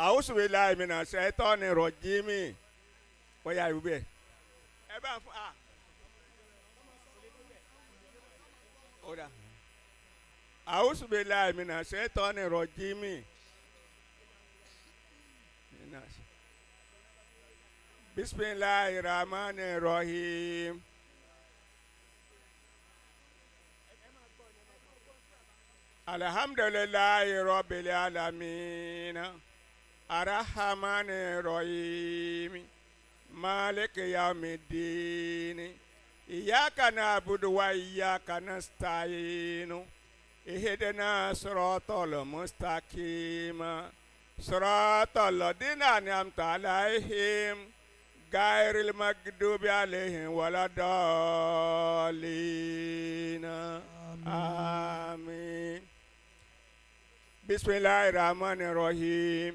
A'udhu billahi minash shaitani rajim. Bóyá irú bẹ́ẹ̀. Ẹ bá fún a. Oda. A'udhu billahi minash shaitani rajim. Bismillahir rahmanir rahim. Alhamdulillahi rabbil alamin. Arrahmanir rahim. Maliki yawmiddin. Iyyaka na'budu wa iyyaka nasta'in. Ihdina siratal mustaqim. Siratal ladzina an'amta alaihim. Ghairil maghdubi alaihim waladdallin. Amin. Bismillahirrahmanirrahim.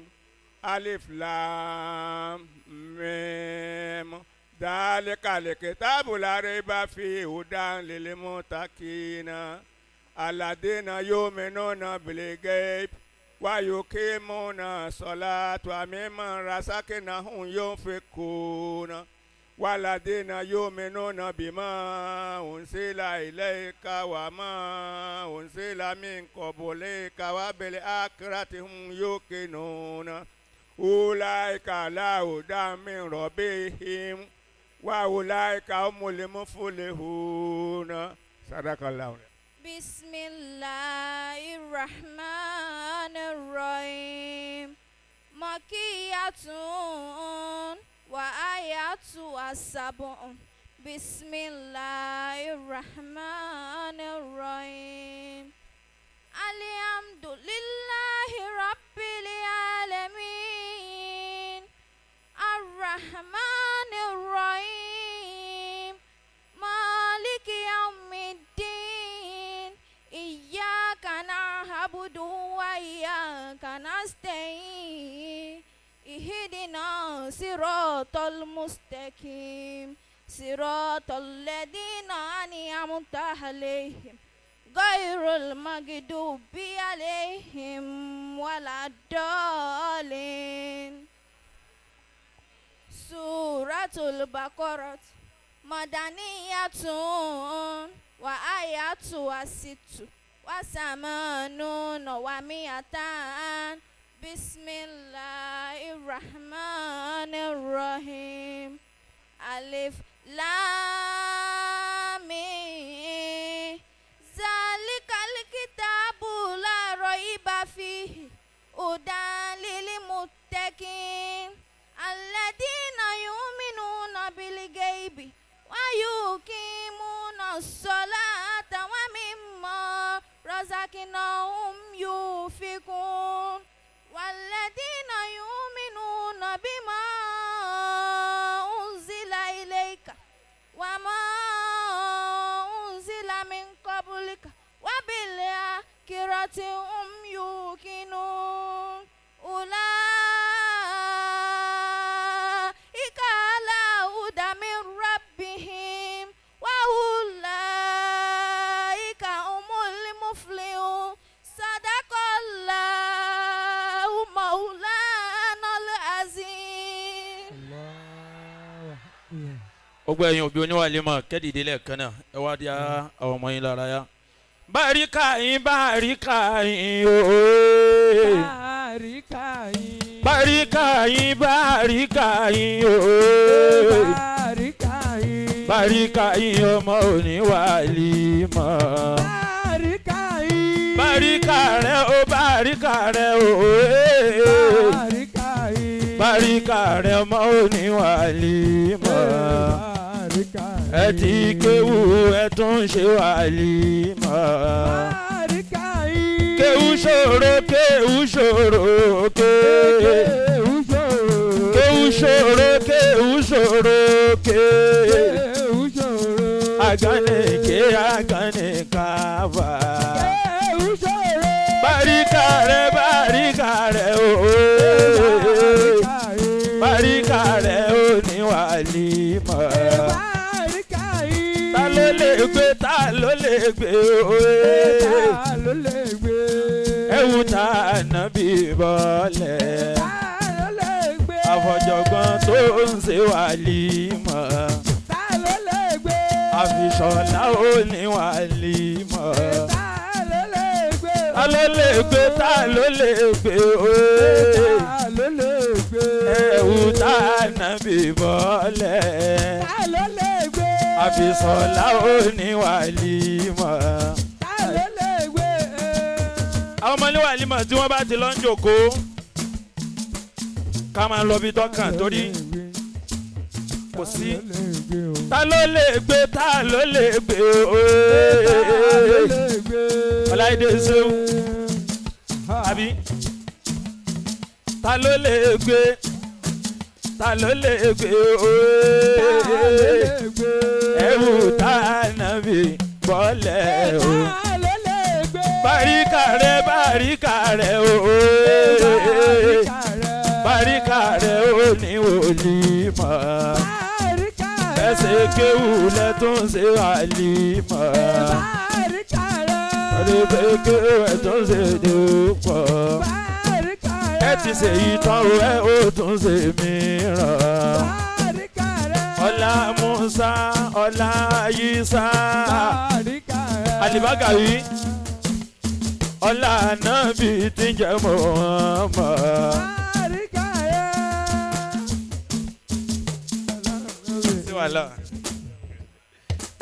Alif Lam Mim. Dhalikal kitabu la rayba fihi hudan lil muttaqin. Alladhina yu'minuna bil ghaib wa yuqimuna salata wa mimma razaqnahum yunfiquna. Walladhina yu'minuna bima unzila ilayka wa ma unzila min qablika wa bil akhirati hum yuqinuna. Ulaika ala hudan min rabbihim wa ulaika humul muflihun. Sadaqallahu. Bismillahirrahmanirrahim. Makiyatun wa ayatu as-sab'un. Bismillahirrahmanirrahim. Alhamdulillahi rabbil alamin. Ar-Rahmanir-Rahim. Maliki yawmiddin. Iyyaka na'budu wa iyyaka nasta'in. Ihdina siratal mustaqim. Siratal ladzina an'amta alaihim. Ghairil maghdubi alaihim waladdallin. Suratul Baqarah Madaniyatun wa ayatu as-sittu wa samanun wa mi'atan. Bismillahirrahmanirrahim. Alif Lam Mim. Zalikal kitabu la rayba fihi hudan lil muttaqin. Alladhina yu'minuna bil ghaibi wa yuqimuna as-salata wa mimma razaqnahum yunfiqun. Walladhina yu'minuna bima unzila ilayka wa ma unzila min qablika wa bil akhirati hum yuqinun. Ulaika ala hudan min rabbihim wa ulaika humul muflihun. Sadaqallahu maulanal azim. Gbogbo ẹ̀yin òbí oníwàlímọ̀ kẹ́dìdé lẹ́ẹ̀kan náà ẹ wá di àwọn ọmọ yín lára yá. Bàríkà yín bàríkà yín ooo. Bàríkà yín. Bàríkà yín bàríkà yín ooo. Bàríkà yín. Bàríkà yín ọmọ oníwàlímọ̀. Bàríkà yín. Bàríkà rẹ̀ ó bàríkà rẹ̀ ooo. Bàríkà yín. Bàríkà rẹ̀ ọmọ oníwàlímọ̀. Ẹ ti kéwú ẹ tún ṣe wàlímọ̀. Bàríkà yín. Kéwú ṣòro kéwú ṣòro kéwú ṣòro kéwú ṣòro kéwú ṣòro àgànìké àgànìkàfà. Kéwú ṣòro. Bàríkà rẹ̀ ooo. Bàríkà rẹ̀ oníwàlímọ̀. Ta ló lè gbé ta ló lè gbé ooo. Ta ló lè gbé. Ẹ̀wù ta nàbí bọ́lẹ̀. tó ń ṣe wàlímọ̀. Ta ló lè gbé? Àfisọ̀lá ò ní wàlímọ̀. Ta ló lè gbé? Ta ló lè gbé? Ta ló lè gbé? Ta ló lè gbé? Ẹ̀wù tá nàbì bọ́lẹ̀. Ta ló lè gbé? Àfisọ̀lá ò ní wàlímọ̀. Ta ló lè gbé? Àwọn ọmọ ní wàlímọ̀ tí wọ́n bá ti lọ ń jòkó ká máa lọ bí tọ́kàn torí kò sí. Ta ló lè gbé? Ta ló lè gbé? Ọláìdé ṣeun àbí ta ló lè gbé? Ta ló lè gbé? Ẹ̀wù tá nàbì bọ́lẹ̀ o. Bàríkà rẹ̀ bàríkà rẹ̀ o. Bàríkà rẹ̀ ò ní wòlímọ̀. Ẹsẹ̀ kéwù lẹ́tún ṣe wàlímọ̀. Ọdún kéwù ẹ̀tún ṣe dúpọ̀. Ẹ ti ṣe ìtàn ẹ ó tún ṣe mìíràn. Ọlá Musa ọlá Yisa Alibagawi ọlá Nabi tí ń jẹ́ Muhammad.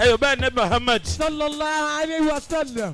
Ẹ̀yọ̀ bẹ́ẹ̀ ní Muhammad. Sallallahu alayhi wa sallam.